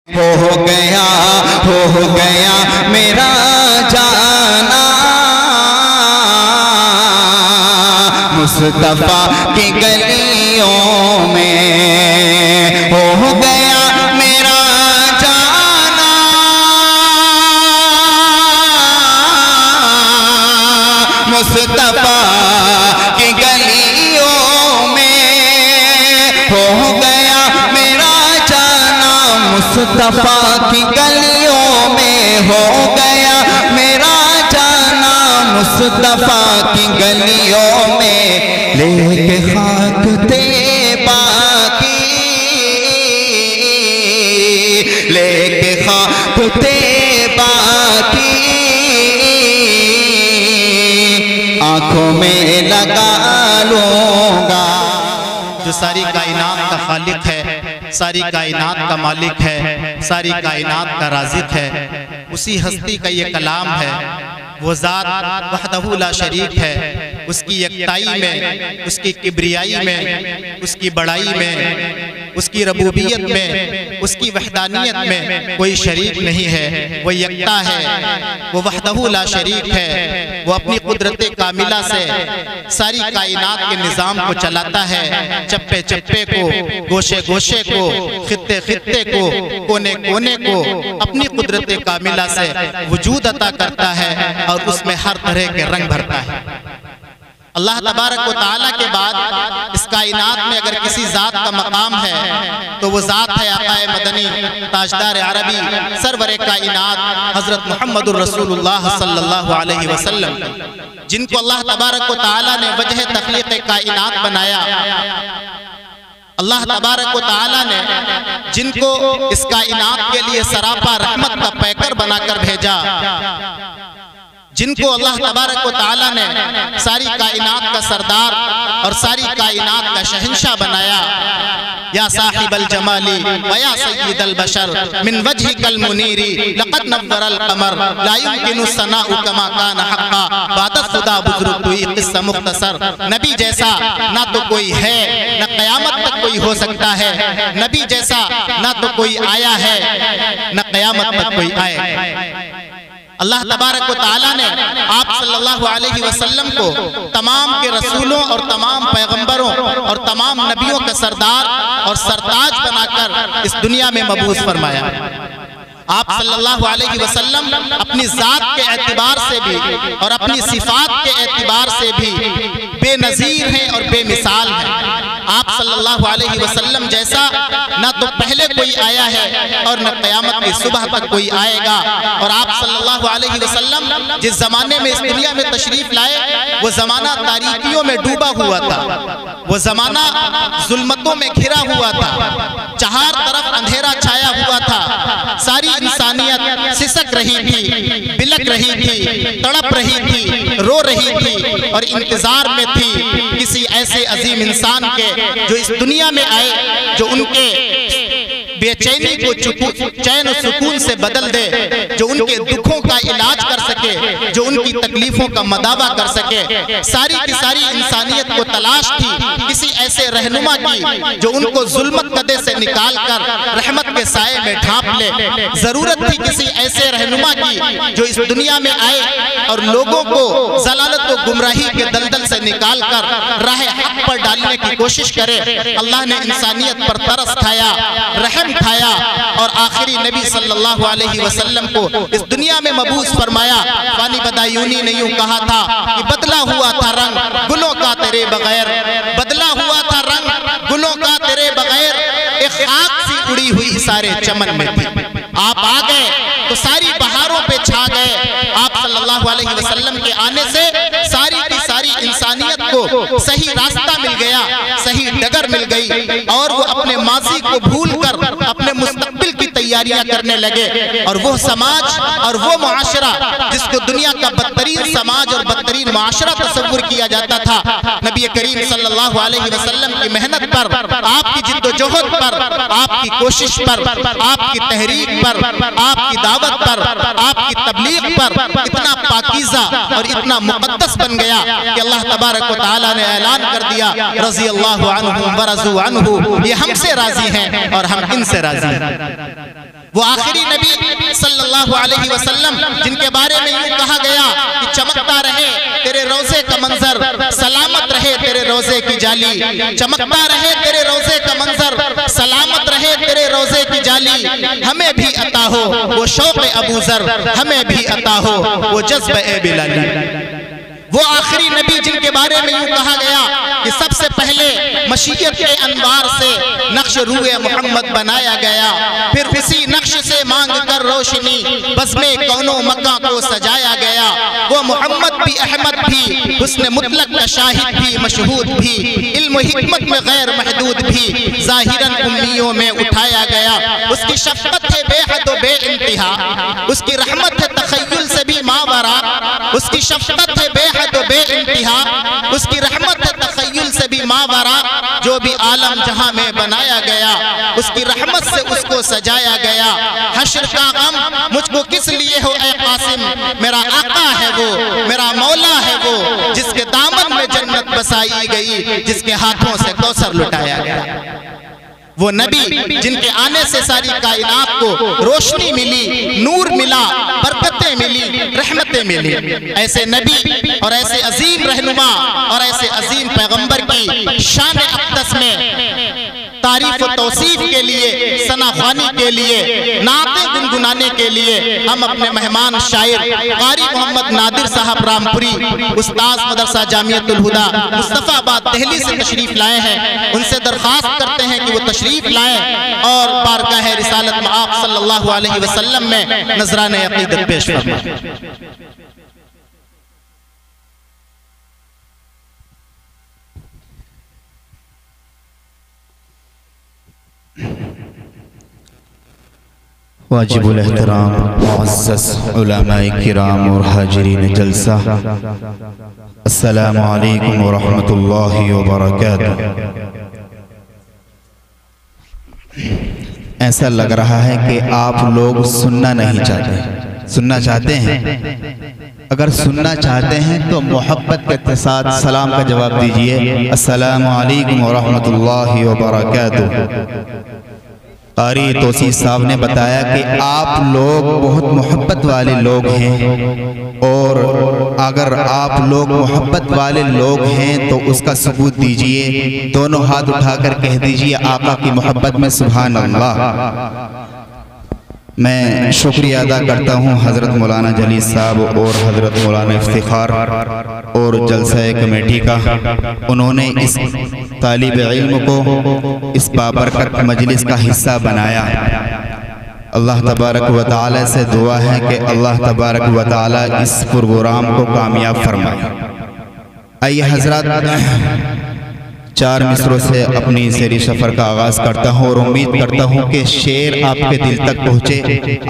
हो गया मेरा जाना मुस्तफा की गलियों में, हो गया मेरा जाना मुस्तफा की गलियों में, हो गया मेरा जाना मुस्तफा की गलियों में, हो गया मेरा जाना मुस्तफा की गलियों में। लेके खाक तैबा की, लेके खाक तैबा की आंखों में लगा लूंगा। जो सारी कायनात का खालिक है, सारी कायनात का मालिक है, सारी कायनात का राज़िक है, उसी हस्ती का ये कलाम है। वो ज़ात वहदहू ला शरीक है, उसकी यकताई में, उसकी किब्रियाई में, उसकी बड़ाई में, उसकी रबूबियत में, उसकी वहदानियत में कोई शरीक नहीं है। वो यकता है, वो वहदहू ला शरीक है। वो अपनी कुदरत कामिला से सारी कायनात के निज़ाम को चलाता है, चप्पे चप्पे को, गोशे गोशे को, खित्ते खित्ते को, कोने कोने को अपनी कुदरत कामिला से वजूद अता करता है और उसमें हर तरह के रंग भरता है। अल्लाह तबारक व तआला के बाद इस कायनात में अगर किसी ज़ात का मकाम है तो वो ज़ात है आक़ाए मदनी, ताजदार अरबी, सरवरे कायनात हज़रत मुहम्मदुर रसूलुल्लाह सल्लल्लाहु अलैहि वसल्लम, जिनको अल्लाह तबारक व तआला ने वजह तख्लीक़ कायनात बनाया। अल्लाह तबारक व तआला ने जिनको इस कायनात के लिए सरापा रहमत का पैकर बनाकर भेजा, जिनको अल्लाह तबारक व तआला ने सारी कायनात का सरदार और सारी कायनात का शहंशाह बनाया। या साहिबल जमाली व या सय्यिदल बशर मिन वजहिकल मुनीरी लक़द नव्वरल क़मर ला युमकिनु सनाउ कमा कान हक़्क़ा बादत खुदा बुज़ुर्ग कोई क़िस्सा मुख़्तसर। नबी जैसा ना तो कोई है, न क़यामत तक कोई हो सकता है। नबी जैसा ना तो कोई आया है, न क़यामत तक कोई आएगा। अल्लाह तबारक व तआला ने आप सल्लल्लाहु अलैहि वसल्लम को तमाम के रसूलों और तमाम पैगंबरों और तमाम नबियों का सरदार और सरताज बनाकर इस दुनिया में मबूस फरमाया। आप सल्लल्लाहु अलैहि वसल्लम अपनी ज़ात के एतबार से भी और अपनी सिफात के एतबार से भी बेनज़ीर हैं और बेमिसाल हैं। आप सल्लल्लाहु अलैहि वसल्लम जैसा ना तो पहले कोई आया है और न क़यामत की सुबह तक कोई आएगा। और आप सल्लल्लाहु अलैहि वसल्लम जिस ज़माने में इस दुनिया में तशरीफ़ लाए वो ज़माना तारीकियों में डूबा हुआ था, वो ज़माना जुल्मतों में घिरा हुआ था, चार तरफ अंधेरा छाया हुआ था। सारी इंसानियत सिसक रही थी, बिलक रही थी, तड़प रही थी, रो रही थी और इंतजार में थी किसी ऐसे अजीम इंसान के जो इस दुनिया में आए, जो उनके बेचैनी को चैन और सुकून से बदल दे, जो उनके दुखों का इलाज कर सके, जो उनकी तकलीफों का मदावा कर सके। सारी की सारी इंसानियत को तलाश थी किसी ऐसे रहनुमा की जो उनको जुल्मत कदे से निकाल कर रहमत के साए में ढांप ले। जरूरत थी किसी ऐसे रहनुमा की जो इस दुनिया में आए और लोगों को जलालत व गुमराही के दलदल से निकाल कर राह हक पर डालने की कोशिश करे। अल्लाह ने इंसानियत पर तरस खाया, रहम खाया और आखिरी नबी सल्लल्लाहु अलैहि वसल्लम को इस दुनिया में मबूस फरमाया। फानी बदायूनी ने यूं कहा था कि बदला हुआ था रंग गुलों का तेरे बगैर, बदला हुआ था रंग गुलों का तेरे बगैर, एक खाक सी उड़ी हुई सारे चमन में थी। आप आ गए तो सारी बहारों पे छा गए। आप सल्लल्लाहु अलैहि वसल्लम के आने से सारी की सारी इंसानियत को सही रास्ता मिल गया, सही डगर मिल गई और वो अपने माजी को भूल कर अपने मुस्तकबिल की तैयारियां करने लगे। और वो समाज और वो मुआशरा जिसको दुनिया का बदतरीन समाज और बदतरीन मुआशरा तस्वुर किया जाता था, नबी करीम सल्लल्लाहु अलैहि वसल्लम की मेहनत पर, आपकी जिद्दोजहद पर, आपकी कोशिश पर, आपकी तहरीक पर, आपकी दावत पर, आपकी तबलीग पर इतना पाकीज़ा और इतना मुक़द्दस बन गया कि अल्लाह तबारक व तआला ने ऐलान कर दिया, रज़ी अल्लाहु अन्हुम व रज़ू अन्हु, ये हमसे राजी हैं और हम इनसे राजी हैं। वो आखिरी नबी सल्लल्लाहु अलैहि वसल्लम जिनके बारे में यूं कहा गया कि चमकता रहे तेरे रोजे का मंजर, सलामत रहे तेरे रोजे की जाली, चमकता रहे तेरे रोजे का मंजर, सलामत रहे तेरे रोजे की जाली। हमें भी अता हो वो शौक़ अबू ज़र, हमें भी अता हो वो जज्ब ए बिलाली। वो आखिरी नबी जिनके बारे में यूं कहा गया कि सबसे पहले मशीयत के अनवार से नक्श रूए मोहम्मद बनाया गया, फिर उसी नक्श से मांग कर रोशनी बज़्मे कौनो मक्का को सजाया गया। वो मोहम्मद भी अहमद भी हुस्न मुतलक का शाहिद भी मशहूद भी, इल्म हिकमत में गैर महदूद भी, ज़ाहिरन उम्मियों में उठाया गया। उसकी शफ़क़त है बेहद व बेइंतिहा, उसकी रहमत है तख़य्युल से भी मावरा, उसकी शफ़क़त है बेहद बेइंतिहा, उसकी रहमत है तख़य्युल से भी मावरा। जो भी आलम जहां में बनाया गया उसकी रहमत से उसको सजाया गया। हश्र का गम मुझको किस लिए हो ऐ कासिम, मेरा आका है वो, मेरा मौला है वो, जिसके दामन में जन्नत बसाई गई, जिसके हाथों से कौसर लुटाया गया। वो नबी जिनके आने से सारी कायनात को रोशनी मिली, नूर मिला, बरकतें मिली, रहमतें मिली। ऐसे नबी और ऐसे अजीम रहनुमा और ऐसे अजीम पैगंबर की शान अक़दस में तारीफ और तौसीफ के लिए, सनाख्वानी के लिए, नाते गुनगुनाने के लिए हम अपने मेहमान शायर क़ारी मोहम्मद नादिर साहब रामपुरी, उस्ताद मदरसा जामियतुल हुदा मुस्तफ़ाबाद दिल्ली से तशरीफ लाए हैं। उनसे दरख्वास्त करते हैं कि वो तशरीफ लाएं और बारगाह रिसालत में आप सल्लल्लाहु अलैहि वसल्लम में नजराने अक़ीदत पेश फरमाएं। वाजिबुल एहतराम मुअज़्ज़ज़ उलमाए किराम और हाजिरीन जलसा, अस्सलामु अलैकुम व रहमतुल्लाहि व बरकातुहू। ऐसा लग रहा है कि आप लोग सुनना नहीं चाहते, सुनना चाहते हैं? अगर सुनना चाहते हैं तो मोहब्बत के साथ सलाम का जवाब दीजिए, अस्सलामु अलैकुम व रहमतुल्लाहि व बरकातुहू। क़ारी तौसीफ़ साहब ने बताया कि आप लोग बहुत मोहब्बत वाले लोग हैं, और अगर आप लोग मोहब्बत वाले लोग हैं तो उसका सबूत दीजिए। दोनों हाथ उठाकर कह दीजिए आका की मोहब्बत में सुभान अल्लाह। मैं शुक्रिया अदा करता हूँ हज़रत मौलाना जलील साहब और हज़रत मौलाना इफ्तिखार और जलसा कमेटी का। उन्होंने इस तालिब इल्म को इस बाबरकत मजलिस का हिस्सा बनाया। अल्लाह तबारक व तआला से दुआ है कि अल्लाह तबारक व तआला इस प्रोग्राम को कामयाब फरमाए। आइए हज़रात, चार मिसरों से अपनी शेरी सफ़र का आगाज़ करता हूँ और उम्मीद करता हूँ कि शेर आपके दिल तक पहुँचे,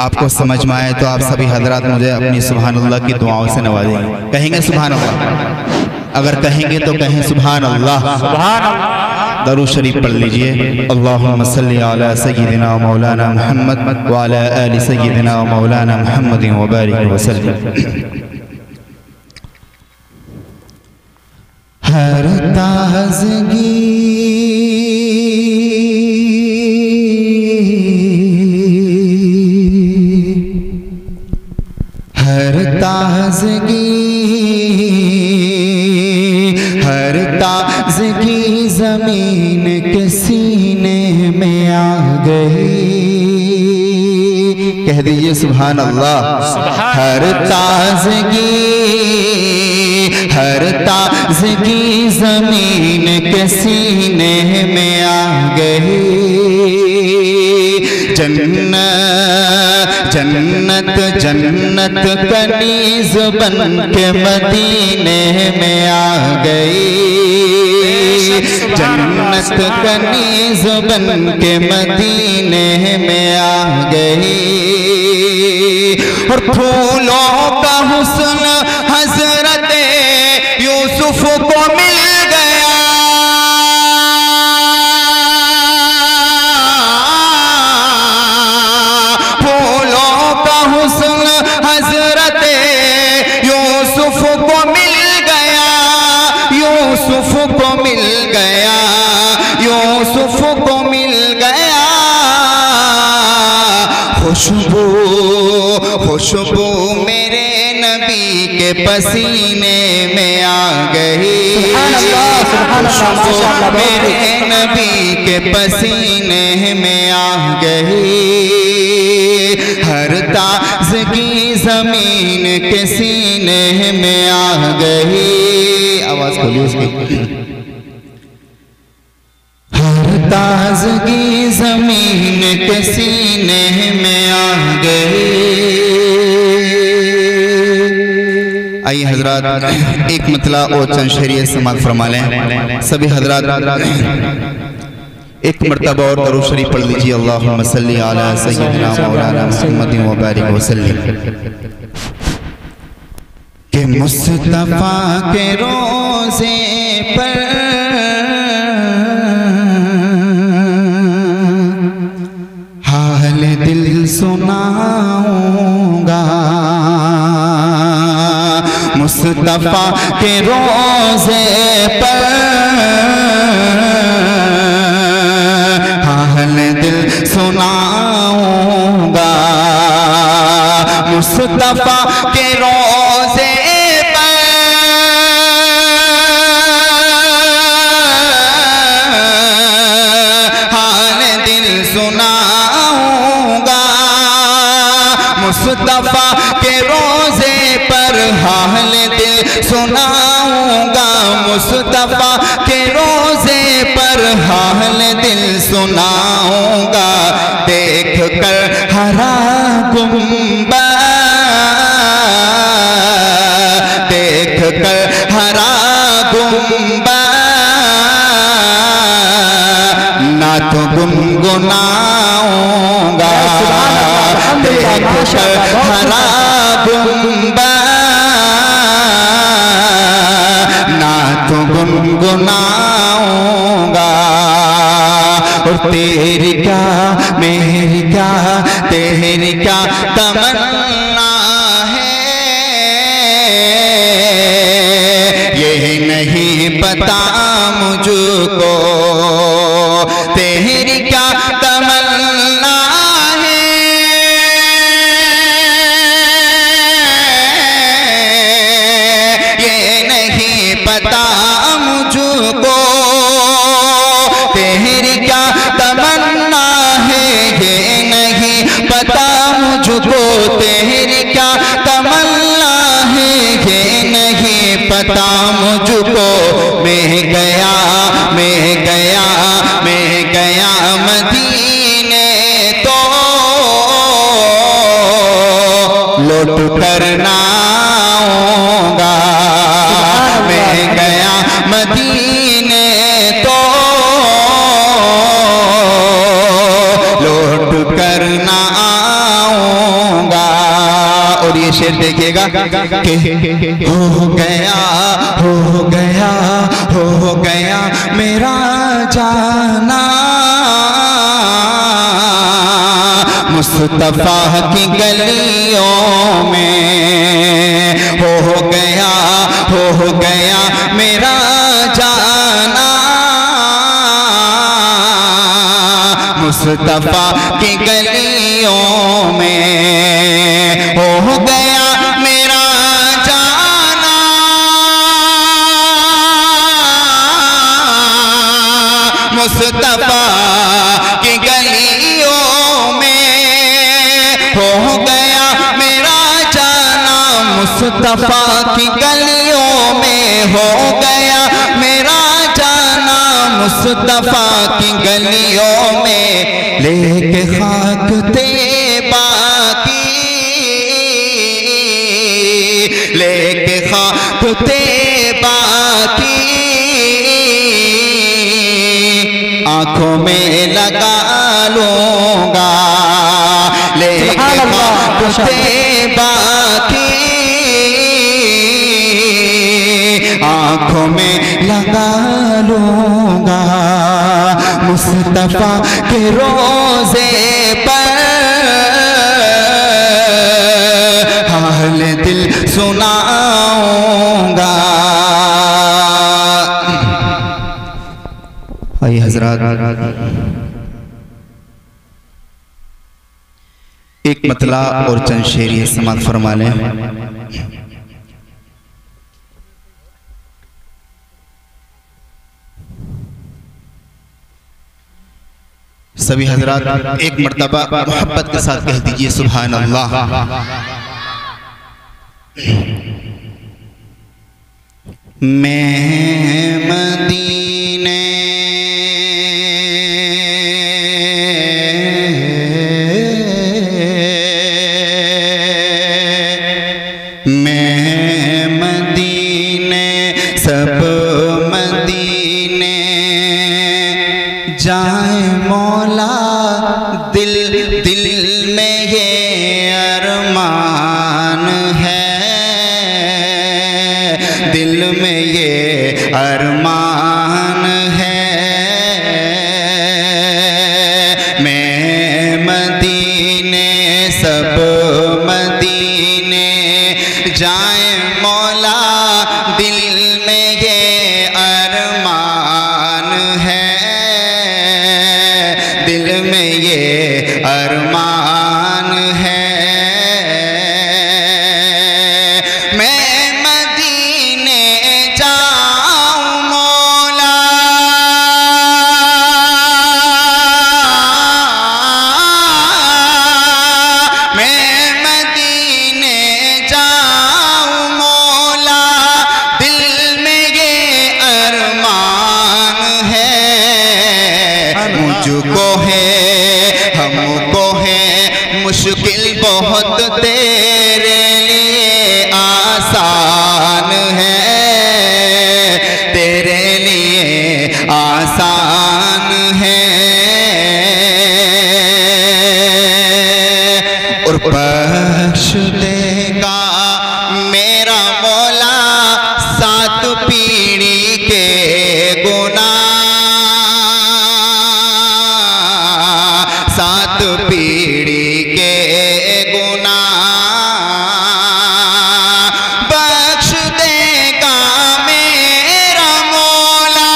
आपको समझ में आए। तो आप सभी हजरात मुझे अपनी सुभान अल्लाह की दुआओं से नवाजेंगे। कहेंगे सुभान अल्लाह? अगर कहेंगे तो कहें सुभान अल्लाह। दरूद शरीफ पढ़ लीजिए। अल्लाहुम्मा सल्ली अला सय्यिदिना मौलाना मुहम्मद व अला आलि सय्यिदिना मौलाना मुहम्मद व बारिक वसल्लम। हर ताज़गी हर ताज़गी हर ताज़गी ज़मीन के सीने में आ गई। कह दीजिए सुभान अल्लाह। हर ताज़गी हर ताज़गी ज़मीन के सीने में आ गई। जन्नत जन्नत कनीज़ बन के मदीने में आ गई। जन्नत कनीज़ बन के मदीने में आ गई। और फूलों का हुस्न हज़रत यूसुफ को मिल गया। फूलों का हुस्न हज़रत यूसुफ को मिल गया। यूसुफ को मिल गया। यूसुफ को मिल गया। खुशबू खुशबू मेरे नबी के पसीने में आ गई, खुशबू मेरे नबी के पसीने में आ गई, हर ताज़गी ज़मीन के सीने में आ गई। आवाज़ खोलिए उसकी। हर ताज़गी ज़मीन के सीने में आ गई। आइए हजरात एक मतला और चंद शरीयत समाअत फरमा लें। सभी हजरात एक मरतबा और दरूद शरीफ पढ़ लीजिए। अल्लाहुम्मा सल्ली अला सय्यिदिना मौलाना मुहम्मदिन व बारिक वसल्लिम। के मुस्तफा के रोज़े पर हाल दिल सुनाऊंगा, मुस्तफा के रोज़े पर हाल दिल सुनाऊंगा, मुस्तफा के रोज़े पर हाल दिल सुनाऊंगा, मुस्तफा के रोज़े पर हाल दिल सुनाऊंगा, मुस्तफा के रोज़े पर हाल दिल सुनाऊंगा। देख कर हरा गुंबद, देख कर हरा गुंबद, ना तो गुनगुनाऊंगा, देख कर हरा गुंबद, ना तो गुनगुनाऊंगा। और तेरी क्या मेरी क्या तेरी क्या तमन्ना है, ये नहीं पता मुझको, तेरी क्या तमन्ना है, ये नहीं पता मुझको, तेरी क्या तमन्ना है, ये नहीं पता मुझको, तेरी क्या तमन्ना है, ये नहीं पता मुझको। मैं गया मैं गया मैं गया मदीने तो लौट कर ना आऊंगा, मैं गया मदीने तो लौट कर ना आऊंगा। और ये शेर देखिएगा कि हो गया हो गया हो गया मेरा जाना, मुस्तफा की गलियों में हो गया मेरा जाना, मुस्तफा की गलियों में हो गया मेरा जाना, मुस्तफा की गलियों में हो गया मेरा जाना, मुस्तफा की गलियों में हो गया मेरा जाना, मुस्तफा की गलियों में लेके खाक तैबा की, लेके खाक तैबा की, आंखों में लगा लूंगा, लेके खाक तैबा की, आंखों में लगा लूंगा, मुस्तफा के रोज़े पर हाल दिल सुनाऊंगा। आइए हजरात एक मतला और चंद शेर समाप्त फरमा लें। सभी हजरात एक मर्तबा मोहब्बत के साथ कह दीजिए सुभान अल्लाह। मैं मदीने सब मदीने जाए मौला, दिल दिल में ये अरमान है, दिल में ये अरमान है। मैं मदीने सब मदीने जाए मौला, दिल में ये अरमान है, दिल में ये अरमान है। मैं मदीने जाऊं मौला, मैं मदीने जाऊं मौला, दिल में ये अरमान है। मुझको है हमको है मुश्किल बहुत, तेरे लिए आसान है, तेरे लिए आसान है। और बख्श देगा मेरा मौला सात पीढ़ी के गुनाह, सात पीढ़ी के गुनाह बख्श देगा मेरा मौला,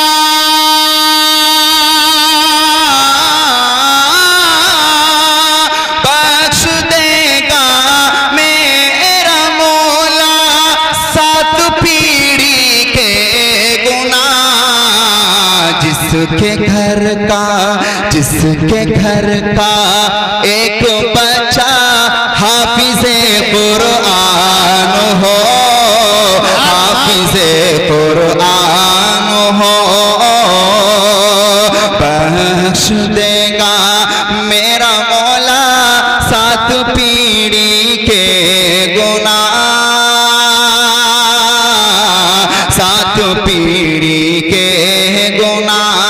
बख्श देगा मेरा मौला सात पीढ़ी के गुनाह। जिसके घर का एक बच्चा हाफिज़े कुरान हो, हाफिज़े कुरान हो, बख्श देगा मेरा मौला सात पीढ़ी के गुनाह, सात पीढ़ी के गुनाह।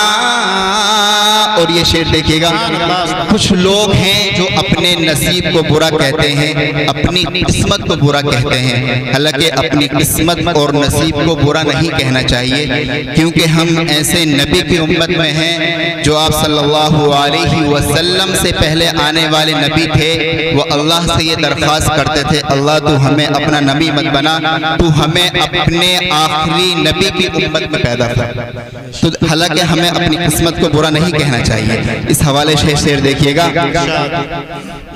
और ये शेर देखिएगा, कुछ लोग हैं जो अपने नसीब को बुरा कहते हैं, अपनी किस्मत को बुरा कहते हैं। हालांकि अपनी किस्मत और नसीब को बुरा नहीं कहना चाहिए, क्योंकि हम ऐसे नबी की उम्मत में हैं जो आप सल्लल्लाहु अलैहि वसल्लम से पहले आने वाले नबी थे। वो अल्लाह से ये दरख्वास्त करते थे, अल्लाह तू हमें अपना नबी मत बना, तू हमें अपने आखिरी नबी की उम्मत में पैदा कर। तो हालांकि हमें अपनी किस्मत को बुरा नहीं कहना चाहिए। इस हवाले से शेर देखिएगा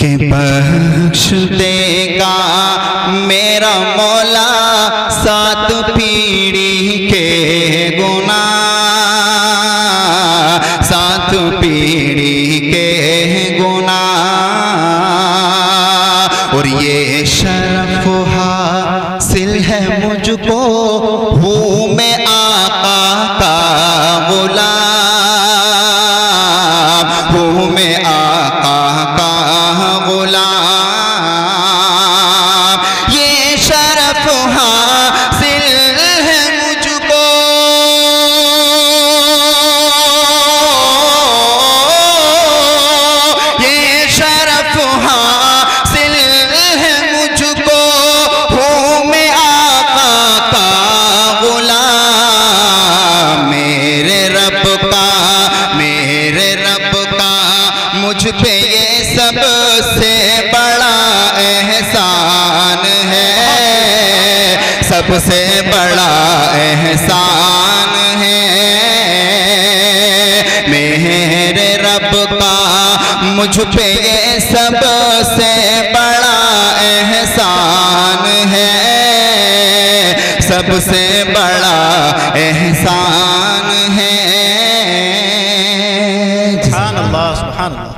कि बख्श देगा मेरा मौला सात पीढ़ी के गुनाह, सात पीढ़ी के गुनाह। और ये शरफ हासिल है मुझको, हूँ मैं आका का गुलाम, हूँ मैं आका का गुलाम। ये शरफ हासिल है मुझको, ये शरफ हासिल है मुझको, हूँ मैं आका का गुलाम। मेरे रब का मुझ पे ये सबसे बड़ा एहसान है, सबसे बड़ा एहसान है। मेरे रब का मुझ पे ये सबसे बड़ा एहसान है, सबसे बड़ा एहसान है। सुभान अल्लाह, सुभान अल्लाह।